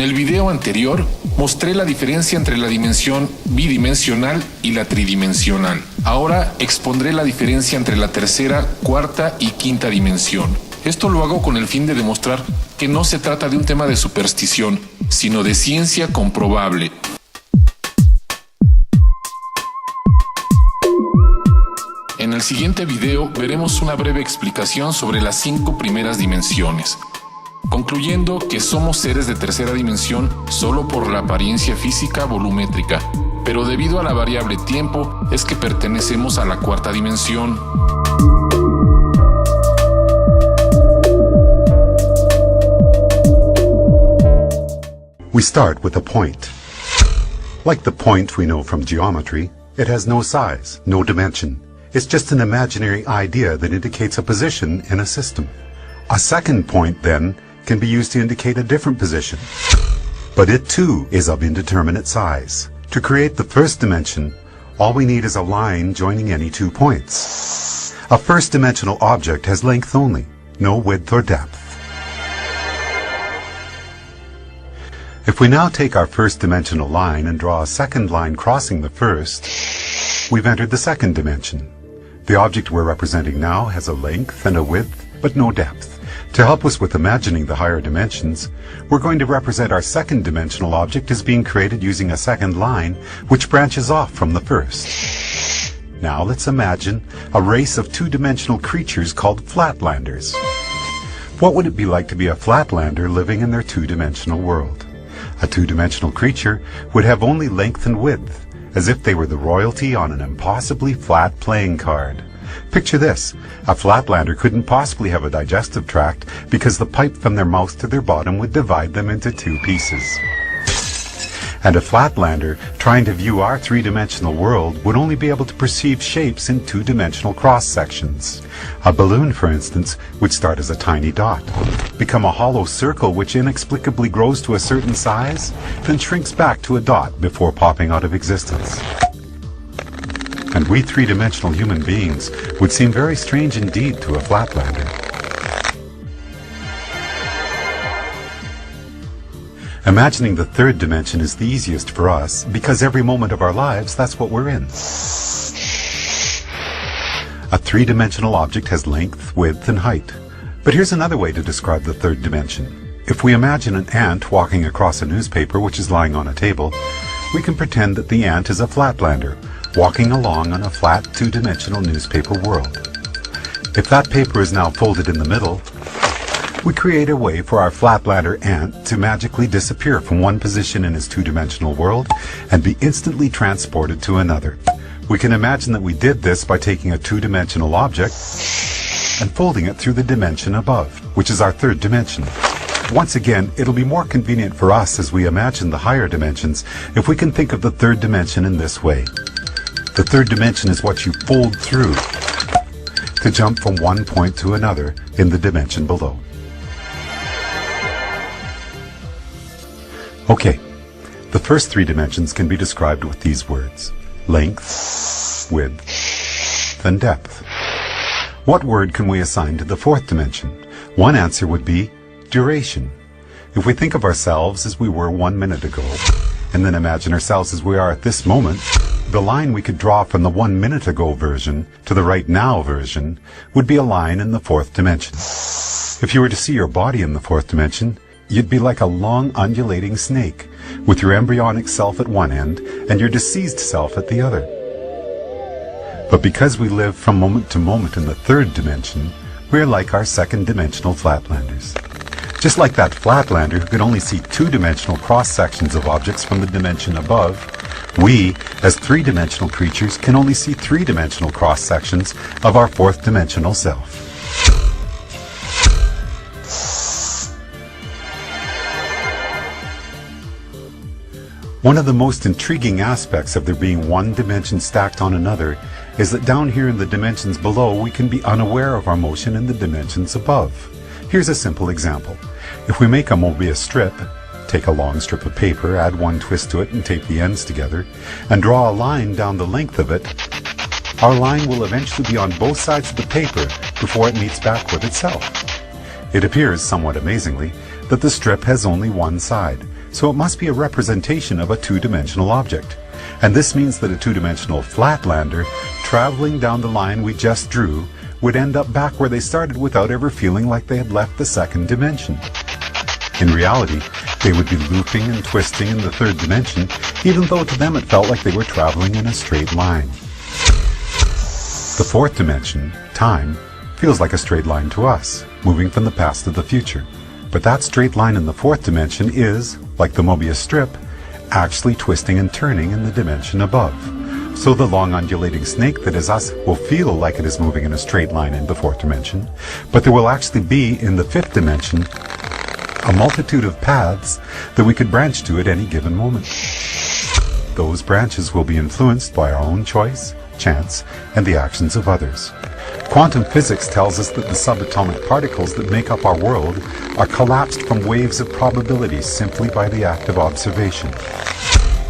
el video anterior mostré la diferencia entre la dimensión bidimensional y la tridimensional. Ahora expondré la diferencia entre la tercera, cuarta y quinta dimensión. Esto lo hago con el fin de demostrar que no se trata de un tema de superstición, sino de ciencia comprobable. En el siguiente video veremos una breve explicación sobre las 5 primeras dimensiones, concluyendo que somos seres de tercera dimensión solo por la apariencia física volumétrica, pero debido a la variable tiempo es que pertenecemos a la cuarta dimensión. We start with a point. Like the point we know from geometry, it has no size, no dimension. It's just an imaginary idea that indicates a position in a system. A second point, then, can be used to indicate a different position. But it too is of indeterminate size. To create the first dimension, all we need is a line joining any 2 points. A first-dimensional object has length only, no width or depth. If we now take our first-dimensional line and draw a second line crossing the first, we've entered the second dimension. The object we're representing now has a length and a width, but no depth. To help us with imagining the higher dimensions, we're going to represent our second-dimensional object as being created using a second line, which branches off from the first. Now let's imagine a race of 2-dimensional creatures called flatlanders. What would it be like to be a flatlander living in their 2-dimensional world? A 2-dimensional creature would have only length and width, as if they were the royalty on an impossibly flat playing card. Picture this, a flatlander couldn't possibly have a digestive tract because the pipe from their mouth to their bottom would divide them into 2 pieces. And a flatlander trying to view our 3-dimensional world would only be able to perceive shapes in 2-dimensional cross-sections. A balloon, for instance, would start as a tiny dot, become a hollow circle which inexplicably grows to a certain size, then shrinks back to a dot before popping out of existence. And we 3-dimensional human beings would seem very strange indeed to a flatlander. Imagining the third dimension is the easiest for us because every moment of our lives, that's what we're in. A 3-dimensional object has length, width, and height. But here's another way to describe the third dimension. If we imagine an ant walking across a newspaper which is lying on a table, we can pretend that the ant is a flatlander, walking along on a flat 2-dimensional newspaper world. If that paper is now folded in the middle, we create a way for our flatlander ant to magically disappear from one position in his 2-dimensional world and be instantly transported to another. We can imagine that we did this by taking a 2-dimensional object and folding it through the dimension above, which is our third dimension. Once again, it'll be more convenient for us as we imagine the higher dimensions if we can think of the third dimension in this way. The third dimension is what you fold through to jump from one point to another in the dimension below. Okay, the first 3 dimensions can be described with these words: length, width, and depth. What word can we assign to the fourth dimension? One answer would be duration. If we think of ourselves as we were 1 minute ago, and then imagine ourselves as we are at this moment, the line we could draw from the 1 minute ago version to the right now version would be a line in the fourth dimension. If you were to see your body in the fourth dimension, you'd be like a long undulating snake, with your embryonic self at one end and your deceased self at the other. But because we live from moment to moment in the third dimension, we're like our second-dimensional flatlanders. Just like that flatlander who could only see 2-dimensional cross-sections of objects from the dimension above, we, as 3-dimensional creatures, can only see 3-dimensional cross-sections of our fourth-dimensional self. One of the most intriguing aspects of there being one dimension stacked on another is that down here in the dimensions below we can be unaware of our motion in the dimensions above. Here's a simple example. If we make a Mavoise strip, take a long strip of paper, add one twist to it and tape the ends together, and draw a line down the length of it, our line will eventually be on both sides of the paper before it meets back with itself. It appears, somewhat amazingly, that the strip has only one side, so it must be a representation of a two-dimensional object. And this means that a two-dimensional flatlander traveling down the line we just drew would end up back where they started without ever feeling like they had left the second dimension. In reality, they would be looping and twisting in the third dimension, even though to them it felt like they were traveling in a straight line. The fourth dimension, time, feels like a straight line to us, moving from the past to the future. But that straight line in the fourth dimension is, like the Mobius strip, actually twisting and turning in the dimension above. So the long undulating snake that is us will feel like it is moving in a straight line in the fourth dimension, but there will actually be, in the fifth dimension, a multitude of paths that we could branch to at any given moment. Those branches will be influenced by our own choice, chance, and the actions of others. Quantum physics tells us that the subatomic particles that make up our world are collapsed from waves of probability simply by the act of observation.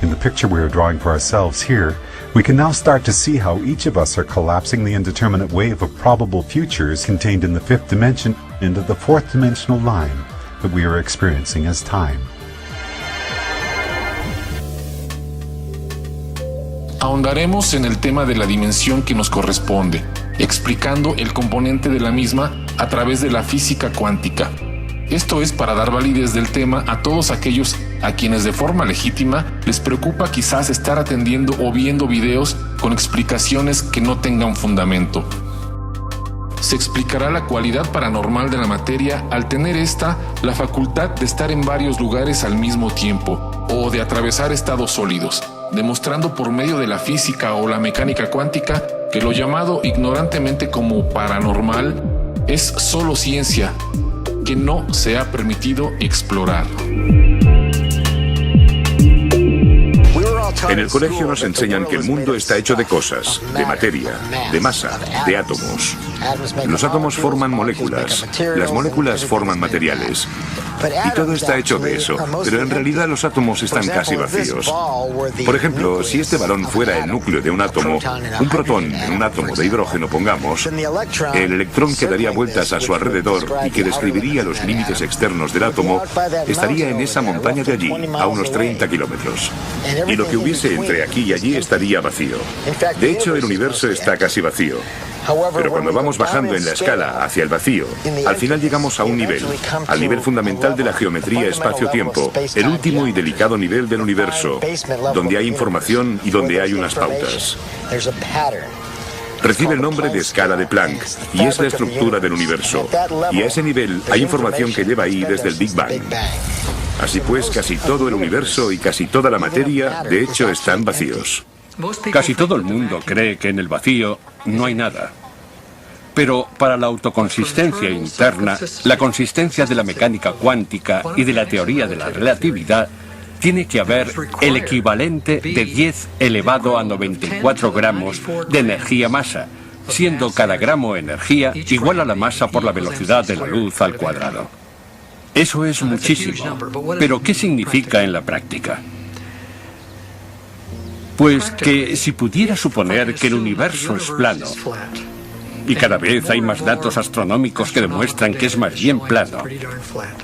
In the picture we are drawing for ourselves here, we can now start to see how each of us are collapsing the indeterminate wave of probable futures contained in the fifth dimension into the fourth dimensional line that we are experiencing as time. Ahondaremos en el tema de la dimensión que nos corresponde, explicando el componente de la misma a través de la física cuántica. Esto es para dar validez del tema a todos aquellos a quienes de forma legítima les preocupa quizás estar atendiendo o viendo videos con explicaciones que no tengan fundamento. Se explicará la cualidad paranormal de la materia al tener esta la facultad de estar en varios lugares al mismo tiempo o de atravesar estados sólidos, demostrando por medio de la física o la mecánica cuántica que lo llamado ignorantemente como paranormal es solo ciencia que no se ha permitido explorar. En el colegio nos enseñan que el mundo está hecho de cosas, de materia, de masa, de átomos. Los átomos forman moléculas, las moléculas forman materiales. Y todo está hecho de eso, pero en realidad los átomos están casi vacíos. Por ejemplo, si este balón fuera el núcleo de un átomo, un protón en un átomo de hidrógeno, pongamos, el electrón que daría vueltas a su alrededor y que describiría los límites externos del átomo, estaría en esa montaña de allí, a unos 30 kilómetros. Y lo que hubiese entre aquí y allí estaría vacío. De hecho, el universo está casi vacío. Pero cuando vamos bajando en la escala hacia el vacío, al final llegamos a un nivel, al nivel fundamental de la geometría espacio-tiempo, el último y delicado nivel del universo, donde hay información y donde hay unas pautas. Recibe el nombre de escala de Planck y es la estructura del universo. Y a ese nivel hay información que lleva ahí desde el Big Bang. Así pues, casi todo el universo y casi toda la materia, de hecho, están vacíos. Casi todo el mundo cree que en el vacío no hay nada. Pero para la autoconsistencia interna, la consistencia de la mecánica cuántica y de la teoría de la relatividad, tiene que haber el equivalente de 10 elevado a 94 gramos de energía-masa, siendo cada gramo energía igual a la masa por la velocidad de la luz al cuadrado. Eso es muchísimo. Pero ¿qué significa en la práctica? Pues que si pudiera suponer que el universo es plano, y cada vez hay más datos astronómicos que demuestran que es más bien plano,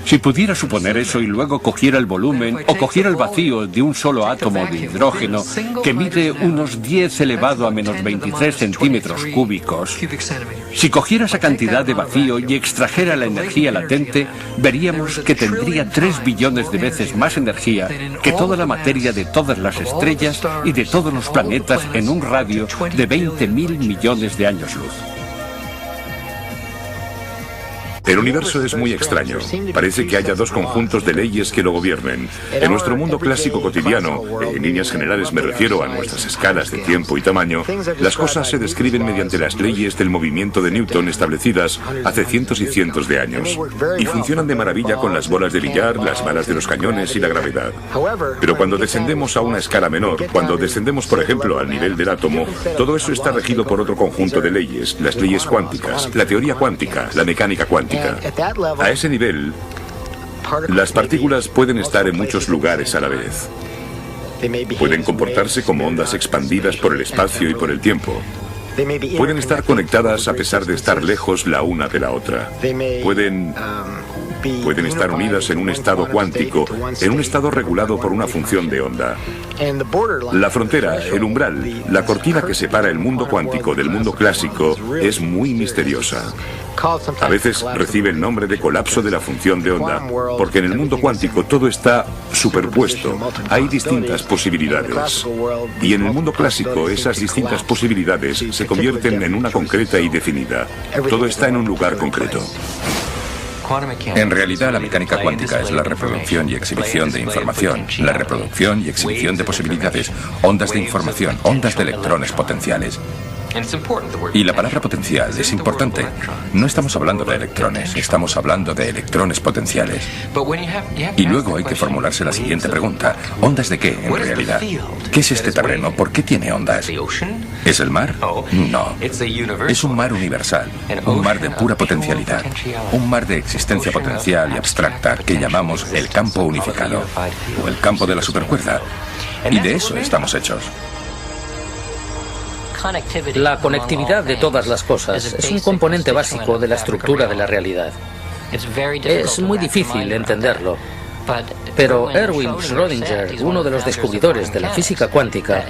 si pudiera suponer eso y luego cogiera el volumen o cogiera el vacío de un solo átomo de hidrógeno que mide unos 10 elevado a menos 23 centímetros cúbicos, si cogiera esa cantidad de vacío y extrajera la energía latente, veríamos que tendría 3 billones de veces más energía que toda la materia de todas las estrellas y de todos los planetas en un radio de 20.000 millones de años luz. El universo es muy extraño. Parece que haya dos conjuntos de leyes que lo gobiernen. En nuestro mundo clásico cotidiano, en líneas generales me refiero a nuestras escalas de tiempo y tamaño, las cosas se describen mediante las leyes del movimiento de Newton establecidas hace cientos y cientos de años. Y funcionan de maravilla con las bolas de billar, las balas de los cañones y la gravedad. Pero cuando descendemos a una escala menor, cuando descendemos, por ejemplo, al nivel del átomo, todo eso está regido por otro conjunto de leyes, las leyes cuánticas, la teoría cuántica, la mecánica cuántica. A ese nivel, las partículas pueden estar en muchos lugares a la vez. Pueden comportarse como ondas expandidas por el espacio y por el tiempo. Pueden estar conectadas a pesar de estar lejos la una de la otra. Pueden Pueden estar unidas en un estado cuántico, en un estado regulado por una función de onda. La frontera, el umbral, la cortina que separa el mundo cuántico del mundo clásico es muy misteriosa. A veces recibe el nombre de colapso de la función de onda, porque en el mundo cuántico todo está superpuesto, hay distintas posibilidades. Y en el mundo clásico esas distintas posibilidades se convierten en una concreta y definida. Todo está en un lugar concreto. En realidad, la mecánica cuántica es la reproducción y exhibición de información, la reproducción y exhibición de posibilidades, ondas de información, ondas de electrones potenciales. Y la palabra potencial es importante. No estamos hablando de electrones, estamos hablando de electrones potenciales. Y luego hay que formularse la siguiente pregunta. ¿Ondas de qué, en realidad? ¿Qué es este terreno? ¿Por qué tiene ondas? ¿Es el mar? No. Es un mar universal, un mar de pura potencialidad, un mar de existencia potencial y abstracta que llamamos el campo unificado, o el campo de la supercuerda. Y de eso estamos hechos. La conectividad de todas las cosas es un componente básico de la estructura de la realidad. Es muy difícil entenderlo, pero Erwin Schrödinger, uno de los descubridores de la física cuántica,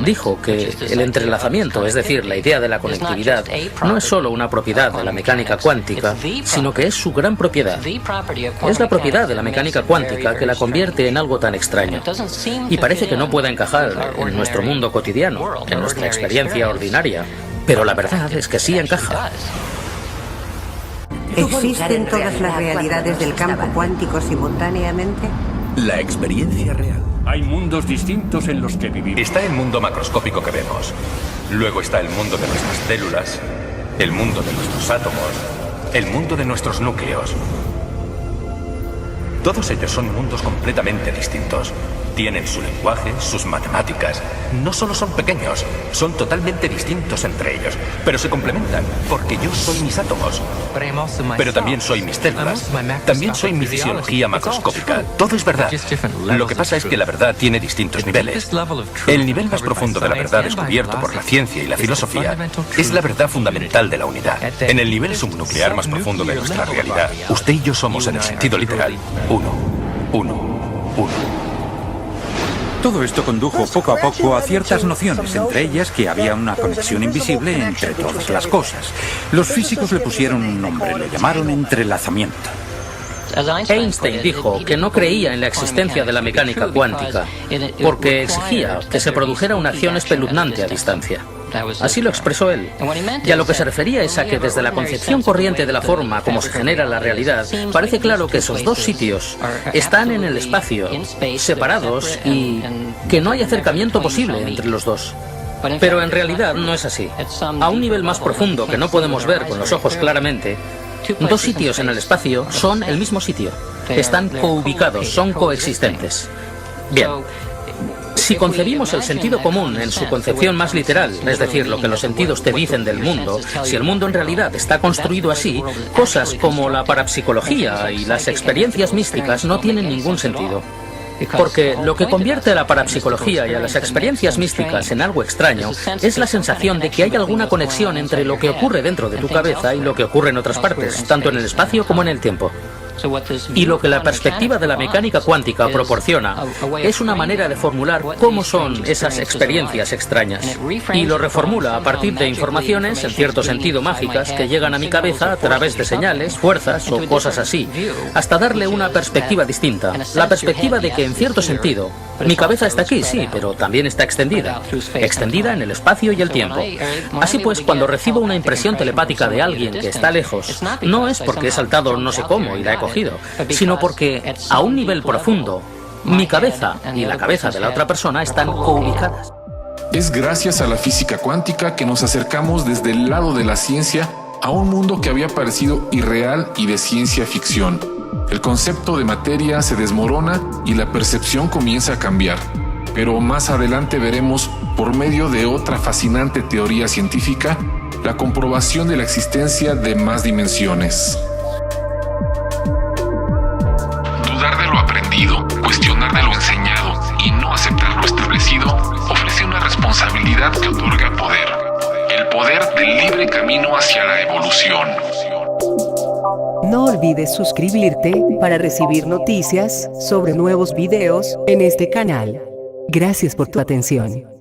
dijo que el entrelazamiento, es decir, la idea de la conectividad, no es solo una propiedad de la mecánica cuántica, sino que es su gran propiedad. Es la propiedad de la mecánica cuántica que la convierte en algo tan extraño. Y parece que no pueda encajar en nuestro mundo cotidiano, en nuestra experiencia ordinaria. Pero la verdad es que sí encaja. ¿Existen todas las realidades del campo cuántico simultáneamente? La experiencia real. Hay mundos distintos en los que vivimos. Está el mundo macroscópico que vemos. Luego está el mundo de nuestras células, el mundo de nuestros átomos, el mundo de nuestros núcleos. Todos ellos son mundos completamente distintos. Tienen su lenguaje, sus matemáticas. No solo son pequeños, son totalmente distintos entre ellos, pero se complementan, porque yo soy mis átomos. Pero también soy mis células. También soy mi fisiología macroscópica. Todo es verdad. Lo que pasa es que la verdad tiene distintos niveles. El nivel más profundo de la verdad descubierto por la ciencia y la filosofía es la verdad fundamental de la unidad. En el nivel subnuclear más profundo de nuestra realidad, usted y yo somos, en el sentido literal, uno. Todo esto condujo poco a poco a ciertas nociones, entre ellas que había una conexión invisible entre todas las cosas. Los físicos le pusieron un nombre, lo llamaron entrelazamiento. Einstein dijo que no creía en la existencia de la mecánica cuántica, porque exigía que se produjera una acción espeluznante a distancia. Así lo expresó él. Y a lo que se refería es a que desde la concepción corriente de la forma como se genera la realidad, parece claro que esos dos sitios están en el espacio, separados, y que no hay acercamiento posible entre los dos. Pero en realidad no es así. A un nivel más profundo que no podemos ver con los ojos claramente, dos sitios en el espacio son el mismo sitio. Están coubicados, son coexistentes. Bien. Si concebimos el sentido común en su concepción más literal, es decir, lo que los sentidos te dicen del mundo, si el mundo en realidad está construido así, cosas como la parapsicología y las experiencias místicas no tienen ningún sentido. Porque lo que convierte a la parapsicología y a las experiencias místicas en algo extraño es la sensación de que hay alguna conexión entre lo que ocurre dentro de tu cabeza y lo que ocurre en otras partes, tanto en el espacio como en el tiempo. Y lo que la perspectiva de la mecánica cuántica proporciona es una manera de formular cómo son esas experiencias extrañas. Y lo reformula a partir de informaciones, en cierto sentido mágicas, que llegan a mi cabeza a través de señales, fuerzas o cosas así, hasta darle una perspectiva distinta. La perspectiva de que, en cierto sentido, mi cabeza está aquí, sí, pero también está extendida en el espacio y el tiempo. Así pues, cuando recibo una impresión telepática de alguien que está lejos, no es porque he saltado no sé cómo y la he cogido, sino porque, a un nivel profundo, mi cabeza y la cabeza de la otra persona están coubicadas. Es gracias a la física cuántica que nos acercamos desde el lado de la ciencia a un mundo que había parecido irreal y de ciencia ficción. El concepto de materia se desmorona y la percepción comienza a cambiar. Pero más adelante veremos, por medio de otra fascinante teoría científica, la comprobación de la existencia de más dimensiones. Dudar de lo aprendido, cuestionar de lo enseñado y no aceptar lo establecido ofrece una responsabilidad que otorga poder. El poder del libre camino hacia la evolución. No olvides suscribirte para recibir noticias sobre nuevos videos en este canal. Gracias por tu atención.